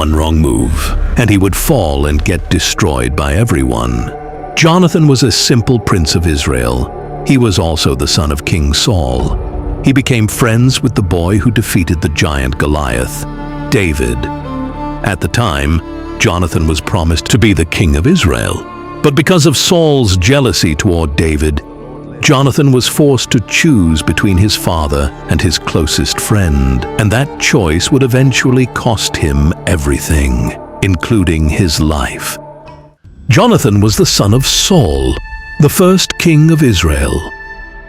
one wrong move, and he would fall and get destroyed by everyone. Jonathan was a simple prince of Israel. He was also the son of King Saul. He became friends with the boy who defeated the giant Goliath, David. At the time, Jonathan was promised to be the king of Israel. But because of Saul's jealousy toward David, Jonathan was forced to choose between his father and his closest friend, and that choice would eventually cost him everything, including his life. Jonathan was the son of Saul, the first king of Israel.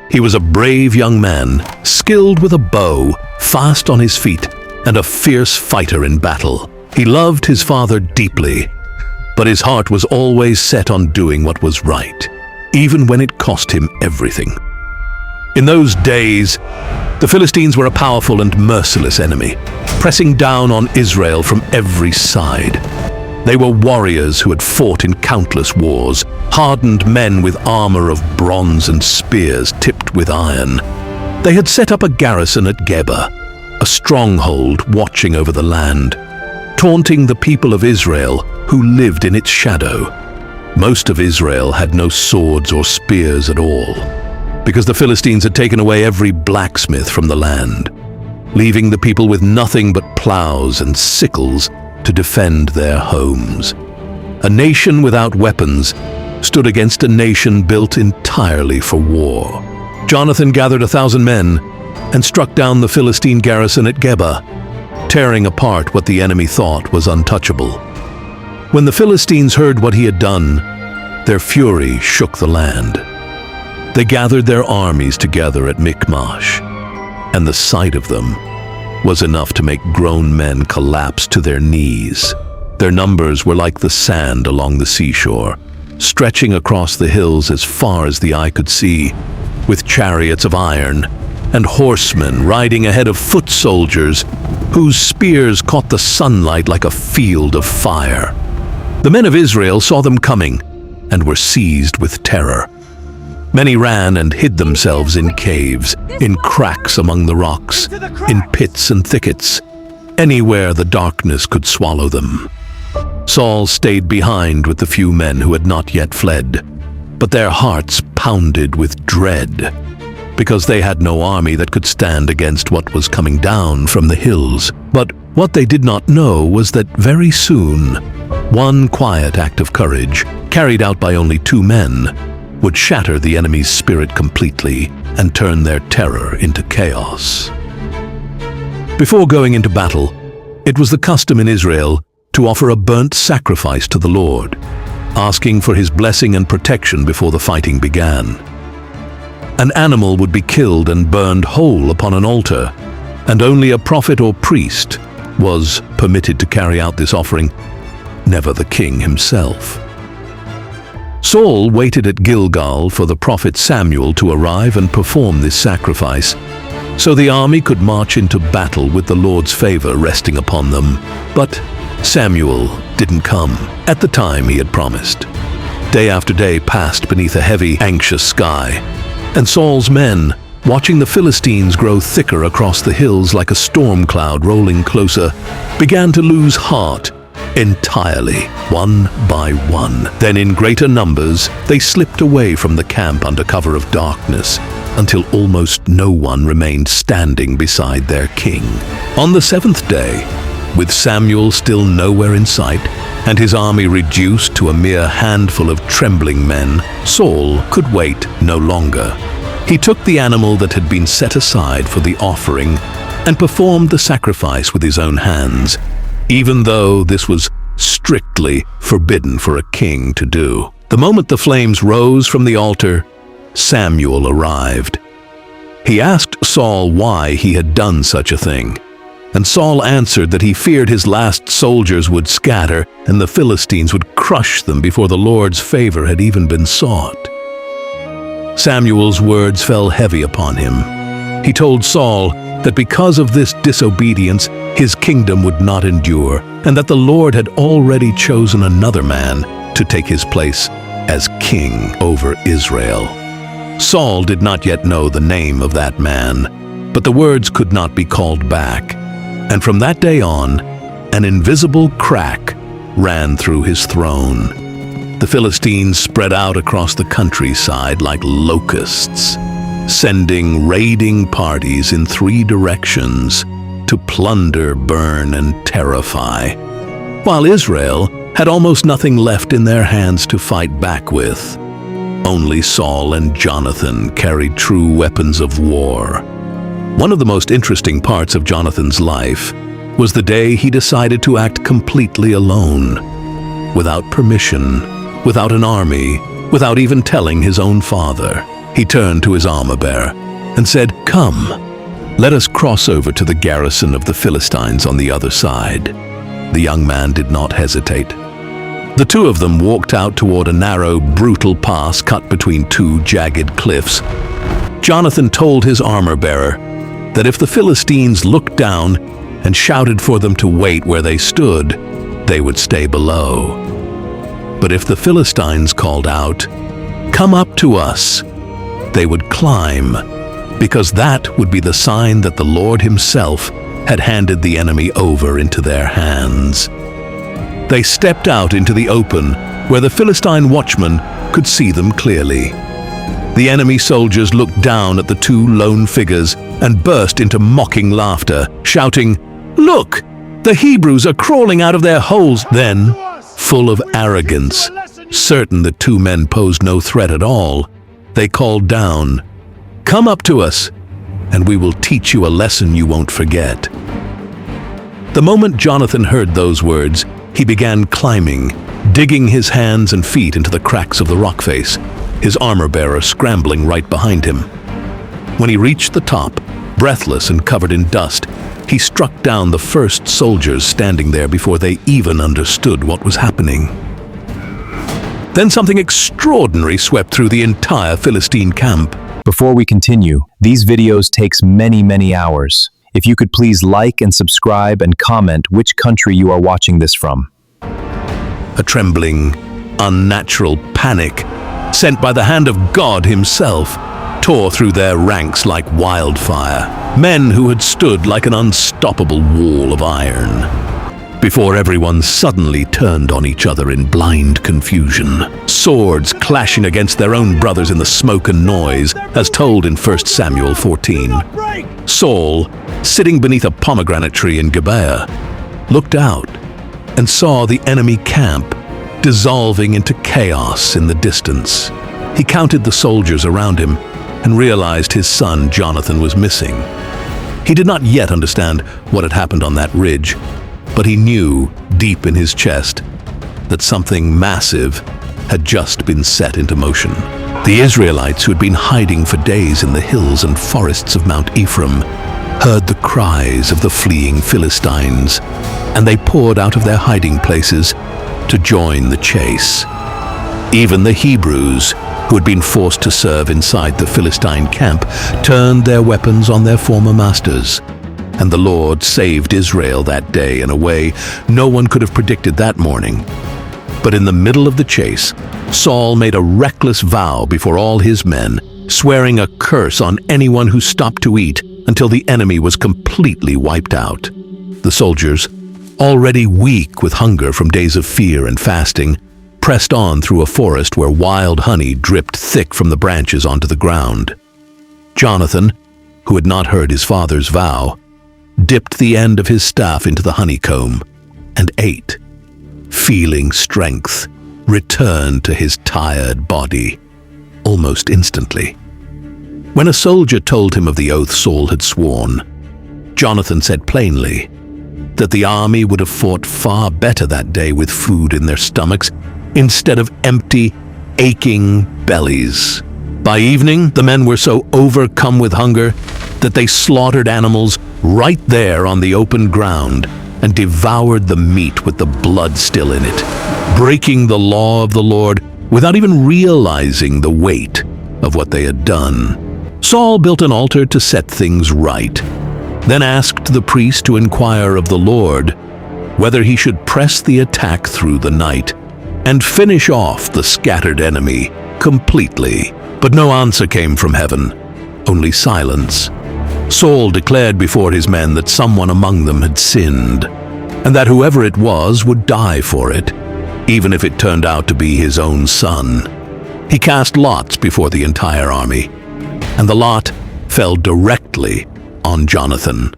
He was a brave young man, skilled with a bow, fast on his feet, and a fierce fighter in battle. He loved his father deeply, but his heart was always set on doing what was right, even when it cost him everything. In those days, the Philistines were a powerful and merciless enemy, pressing down on Israel from every side. They were warriors who had fought in countless wars, hardened men with armor of bronze and spears tipped with iron. They had set up a garrison at Geba, a stronghold watching over the land, taunting the people of Israel who lived in its shadow. Most of Israel had no swords or spears at all, because the Philistines had taken away every blacksmith from the land, leaving the people with nothing but plows and sickles to defend their homes. A nation without weapons stood against a nation built entirely for war. Jonathan gathered 1,000 men and struck down the Philistine garrison at Geba, tearing apart what the enemy thought was untouchable. When the Philistines heard what he had done, their fury shook the land. They gathered their armies together at Michmash, and the sight of them was enough to make grown men collapse to their knees. Their numbers were like the sand along the seashore, stretching across the hills as far as the eye could see, with chariots of iron and horsemen riding ahead of foot soldiers whose spears caught the sunlight like a field of fire. The men of Israel saw them coming and were seized with terror. Many ran and hid themselves in caves, in cracks among the rocks, in pits and thickets, anywhere the darkness could swallow them. Saul stayed behind with the few men who had not yet fled, but their hearts pounded with dread, because they had no army that could stand against what was coming down from the hills. But what they did not know was that very soon, one quiet act of courage, carried out by only 2 men, would shatter the enemy's spirit completely and turn their terror into chaos. Before going into battle, it was the custom in Israel to offer a burnt sacrifice to the Lord, asking for his blessing and protection before the fighting began. An animal would be killed and burned whole upon an altar, and only a prophet or priest was permitted to carry out this offering, never the king himself. Saul waited at Gilgal for the prophet Samuel to arrive and perform this sacrifice, so the army could march into battle with the Lord's favor resting upon them. But Samuel didn't come at the time he had promised. Day after day passed beneath a heavy, anxious sky, and Saul's men, watching the Philistines grow thicker across the hills like a storm cloud rolling closer, began to lose heart entirely, one by one. Then in greater numbers, they slipped away from the camp under cover of darkness, until almost no one remained standing beside their king. On the 7th day, with Samuel still nowhere in sight, and his army reduced to a mere handful of trembling men, Saul could wait no longer. He took the animal that had been set aside for the offering and performed the sacrifice with his own hands, even though this was strictly forbidden for a king to do. The moment the flames rose from the altar, Samuel arrived. He asked Saul why he had done such a thing, and Saul answered that he feared his last soldiers would scatter and the Philistines would crush them before the Lord's favor had even been sought. Samuel's words fell heavy upon him. He told Saul that because of this disobedience, his kingdom would not endure, and that the Lord had already chosen another man to take his place as king over Israel. Saul did not yet know the name of that man, but the words could not be called back, and from that day on, An invisible crack ran through his throne. The Philistines spread out across the countryside like locusts, sending raiding parties in 3 directions to plunder, burn, and terrify, while Israel had almost nothing left in their hands to fight back with. Only Saul and Jonathan carried true weapons of war. One of the most interesting parts of Jonathan's life was the day he decided to act completely alone, without permission, without an army, without even telling his own father. He turned to his armor-bearer and said, "Come, let us cross over to the garrison of the Philistines on the other side." The young man did not hesitate. The 2 of them walked out toward a narrow, brutal pass cut between 2 jagged cliffs. Jonathan told his armor-bearer that if the Philistines looked down and shouted for them to wait where they stood, they would stay below. But if the Philistines called out, "Come up to us," they would climb, because that would be the sign that the Lord himself had handed the enemy over into their hands. They stepped out into the open, where the Philistine watchmen could see them clearly. The enemy soldiers looked down at the 2 lone figures and burst into mocking laughter, shouting, "Look! The Hebrews are crawling out of their holes!" Then, full of arrogance, certain the 2 men posed no threat at all, they called down, "Come up to us, and we will teach you a lesson you won't forget." The moment Jonathan heard those words, he began climbing, digging his hands and feet into the cracks of the rock face, his armor-bearer scrambling right behind him. When he reached the top, breathless and covered in dust, he struck down the first soldiers standing there before they even understood what was happening. Then something extraordinary swept through the entire Philistine camp. Before we continue, these videos takes many hours. If you could please like and subscribe and comment which country you are watching this from. A trembling, unnatural panic, sent by the hand of God himself, tore through their ranks like wildfire. Men who had stood like an unstoppable wall of iron, before everyone suddenly turned on each other in blind confusion, swords clashing against their own brothers in the smoke and noise, as told in 1 Samuel 14. Saul, sitting beneath a pomegranate tree in Gilboa, looked out and saw the enemy camp dissolving into chaos in the distance. He counted the soldiers around him and realized his son Jonathan was missing. He did not yet understand what had happened on that ridge, but he knew deep in his chest that something massive had just been set into motion. The Israelites, who had been hiding for days in the hills and forests of Mount Ephraim, heard the cries of the fleeing Philistines, and they poured out of their hiding places to join the chase. Even the Hebrews, who had been forced to serve inside the Philistine camp, turned their weapons on their former masters. And the Lord saved Israel that day in a way no one could have predicted that morning. But in the middle of the chase, Saul made a reckless vow before all his men, swearing a curse on anyone who stopped to eat until the enemy was completely wiped out. The soldiers, already weak with hunger from days of fear and fasting, pressed on through a forest where wild honey dripped thick from the branches onto the ground. Jonathan, who had not heard his father's vow, dipped the end of his staff into the honeycomb and ate, feeling strength return to his tired body almost instantly. When a soldier told him of the oath Saul had sworn, Jonathan said plainly that the army would have fought far better that day with food in their stomachs instead of empty, aching bellies. By evening, the men were so overcome with hunger that they slaughtered animals right there on the open ground and devoured the meat with the blood still in it, breaking the law of the Lord without even realizing the weight of what they had done. Saul built an altar to set things right, then asked the priest to inquire of the Lord whether he should press the attack through the night and finish off the scattered enemy completely. But no answer came from heaven, only silence. Saul declared before his men that someone among them had sinned. and that whoever it was would die for it, even if it turned out to be his own son. He cast lots before the entire army, and the lot fell directly on Jonathan.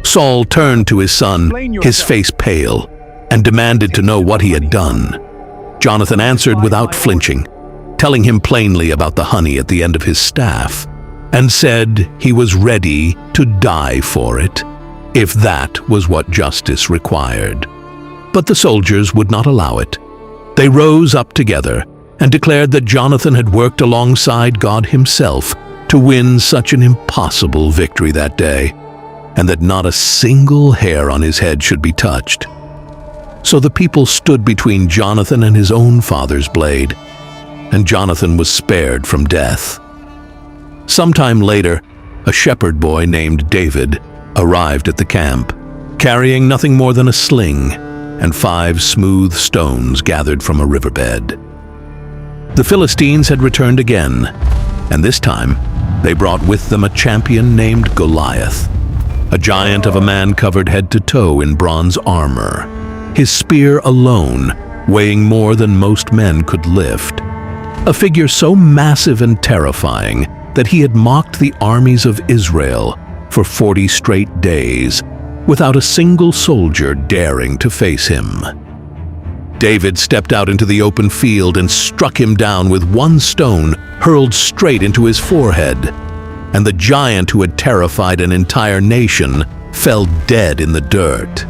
Saul turned to his son, his face pale, and demanded to know what he had done. Jonathan answered without flinching, telling him plainly about the honey at the end of his staff, and said he was ready to die for it, if that was what justice required. But the soldiers would not allow it. They rose up together and declared that Jonathan had worked alongside God himself to win such an impossible victory that day, and that not a single hair on his head should be touched. So the people stood between Jonathan and his own father's blade, and Jonathan was spared from death. Sometime later, a shepherd boy named David arrived at the camp, carrying nothing more than a sling and 5 smooth stones gathered from a riverbed. The Philistines had returned again, and this time they brought with them a champion named Goliath, a giant of a man covered head to toe in bronze armor, his spear alone weighing more than most men could lift. A figure so massive and terrifying that he had mocked the armies of Israel for 40 straight days, without a single soldier daring to face him. David stepped out into the open field and struck him down with one stone hurled straight into his forehead, and the giant who had terrified an entire nation fell dead in the dirt.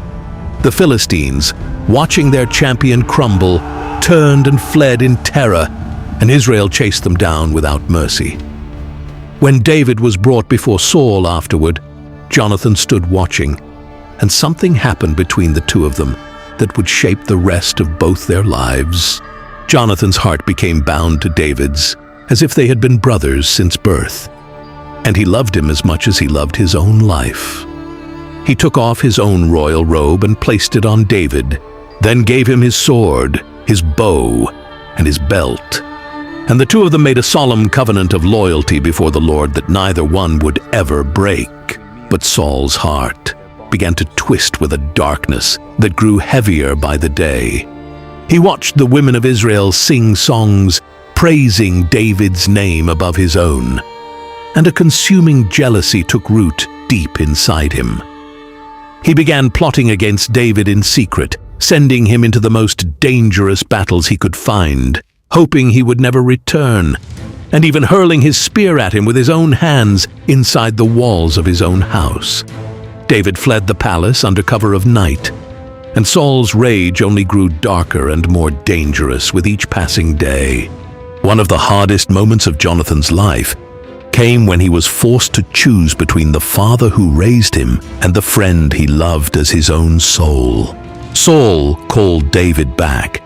The Philistines, watching their champion crumble, turned and fled in terror, and Israel chased them down without mercy. When David was brought before Saul afterward, Jonathan stood watching, and something happened between the two of them that would shape the rest of both their lives. Jonathan's heart became bound to David's, as if they had been brothers since birth, and he loved him as much as he loved his own life. He took off his own royal robe and placed it on David, then gave him his sword, his bow, and his belt. And the two of them made a solemn covenant of loyalty before the Lord that neither one would ever break. But Saul's heart began to twist with a darkness that grew heavier by the day. He watched the women of Israel sing songs praising David's name above his own, and a consuming jealousy took root deep inside him. He began plotting against David in secret, sending him into the most dangerous battles he could find, hoping he would never return, and even hurling his spear at him with his own hands inside the walls of his own house. David fled the palace under cover of night, and Saul's rage only grew darker and more dangerous with each passing day. One of the hardest moments of Jonathan's life came when he was forced to choose between the father who raised him and the friend he loved as his own soul. Saul called David back,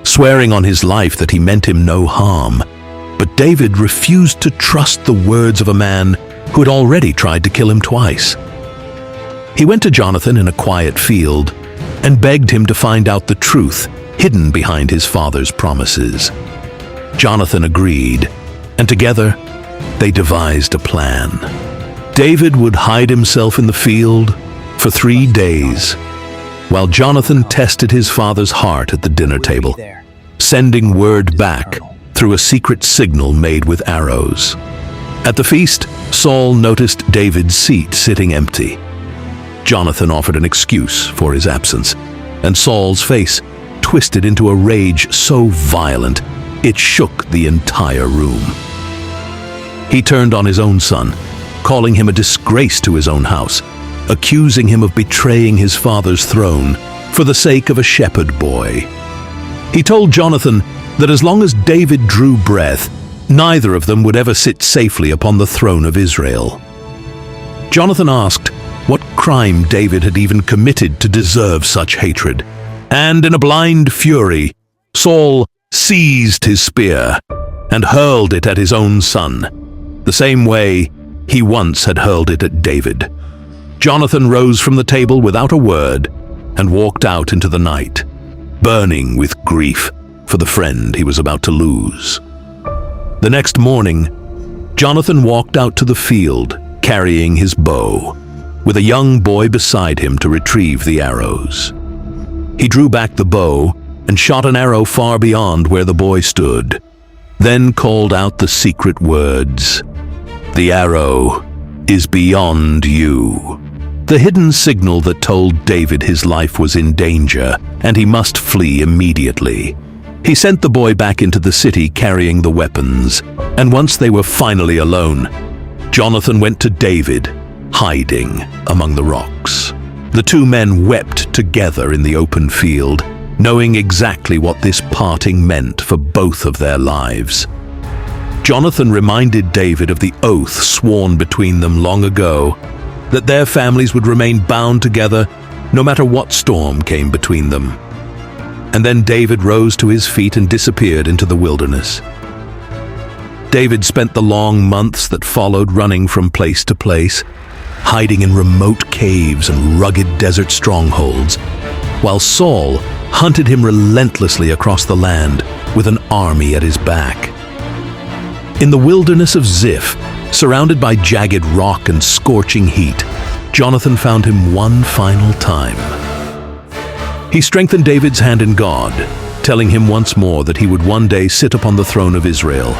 swearing on his life that he meant him no harm, but David refused to trust the words of a man who had already tried to kill him twice. He went to Jonathan in a quiet field and begged him to find out the truth hidden behind his father's promises. Jonathan agreed, and together they devised a plan. David would hide himself in the field for 3 days, while Jonathan tested his father's heart at the dinner table, sending word back through a secret signal made with arrows. At the feast, Saul noticed David's seat sitting empty. Jonathan offered an excuse for his absence, and Saul's face twisted into a rage so violent it shook the entire room. He turned on his own son, calling him a disgrace to his own house, accusing him of betraying his father's throne for the sake of a shepherd boy. He told Jonathan that as long as David drew breath, neither of them would ever sit safely upon the throne of Israel. Jonathan asked what crime David had even committed to deserve such hatred, and in a blind fury, Saul seized his spear and hurled it at his own son, the same way he once had hurled it at David. Jonathan rose from the table without a word and walked out into the night, burning with grief for the friend he was about to lose. The next morning, Jonathan walked out to the field carrying his bow, with a young boy beside him to retrieve the arrows. He drew back the bow and shot an arrow far beyond where the boy stood, then called out the secret words, "The arrow is beyond you." The hidden signal that told David his life was in danger and he must flee immediately. He sent the boy back into the city carrying the weapons, and once they were finally alone, Jonathan went to David, hiding among the rocks. The two men wept together in the open field, knowing exactly what this parting meant for both of their lives. Jonathan reminded David of the oath sworn between them long ago, that their families would remain bound together no matter what storm came between them. And then David rose to his feet and disappeared into the wilderness. David spent the long months that followed running from place to place, hiding in remote caves and rugged desert strongholds, while Saul hunted him relentlessly across the land with an army at his back. In the wilderness of Ziph, surrounded by jagged rock and scorching heat, Jonathan found him one final time. He strengthened David's hand in God, telling him once more that he would one day sit upon the throne of Israel,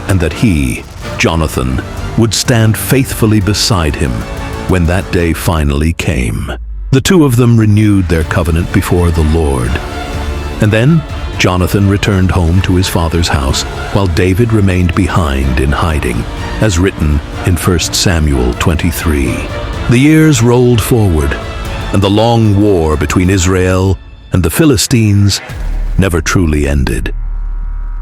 and that he, Jonathan, would stand faithfully beside him when that day finally came. The two of them renewed their covenant before the Lord. And then Jonathan returned home to his father's house, while David remained behind in hiding, as written in 1 Samuel 23. The years rolled forward, and the long war between Israel and the Philistines never truly ended.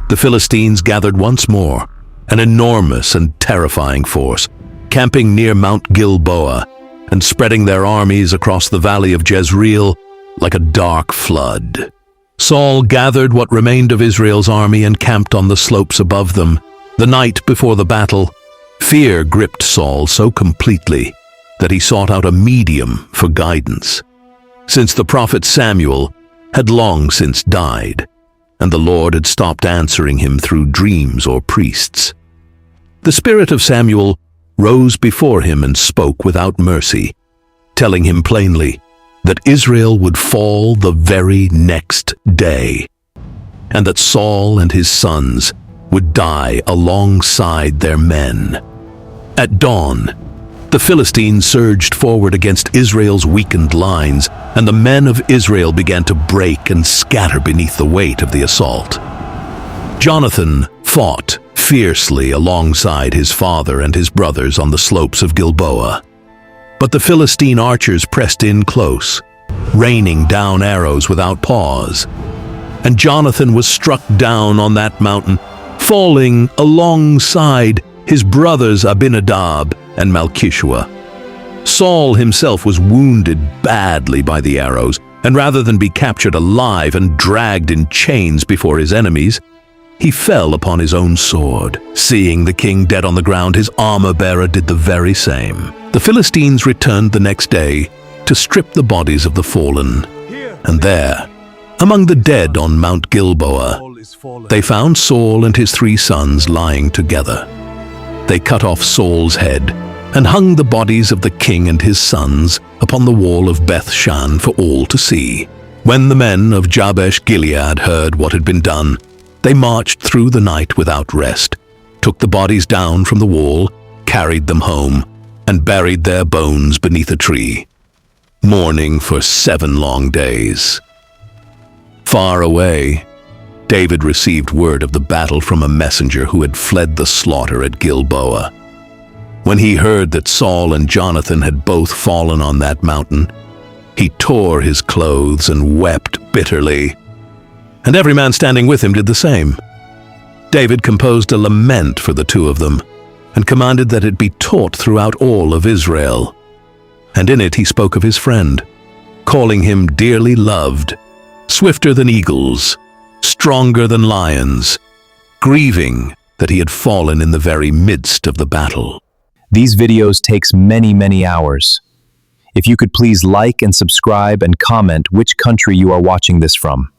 The Philistines gathered once more, an enormous and terrifying force, camping near Mount Gilboa and spreading their armies across the valley of Jezreel like a dark flood. Saul gathered what remained of Israel's army and camped on the slopes above them. The night before the battle, fear gripped Saul so completely that he sought out a medium for guidance, since the prophet Samuel had long since died, and the Lord had stopped answering him through dreams or priests. The spirit of Samuel rose before him and spoke without mercy, telling him plainly that Israel would fall the very next day, and that Saul and his sons would die alongside their men. At dawn, the Philistines surged forward against Israel's weakened lines, and the men of Israel began to break and scatter beneath the weight of the assault. Jonathan fought fiercely alongside his father and his brothers on the slopes of Gilboa. But the Philistine archers pressed in close, raining down arrows without pause, and Jonathan was struck down on that mountain, falling alongside his brothers Abinadab and Malchishua. Saul himself was wounded badly by the arrows, and rather than be captured alive and dragged in chains before his enemies, he fell upon his own sword. Seeing the king dead on the ground, his armor-bearer did the very same. The Philistines returned the next day to strip the bodies of the fallen, and there, among the dead on Mount Gilboa, they found Saul and his 3 sons lying together. They cut off Saul's head and hung the bodies of the king and his sons upon the wall of Beth-shan for all to see. When the men of Jabesh-Gilead heard what had been done, they marched through the night without rest, took the bodies down from the wall, carried them home, and buried their bones beneath a tree, mourning for 7 long days. Far away, David received word of the battle from a messenger who had fled the slaughter at Gilboa. When he heard that Saul and Jonathan had both fallen on that mountain, he tore his clothes and wept bitterly, and every man standing with him did the same. David composed a lament for the 2 of them, and commanded that it be taught throughout all of Israel. And in it he spoke of his friend, calling him dearly loved, swifter than eagles, stronger than lions, grieving that he had fallen in the very midst of the battle. These videos takes many hours. If you could please like and subscribe and comment which country you are watching this from.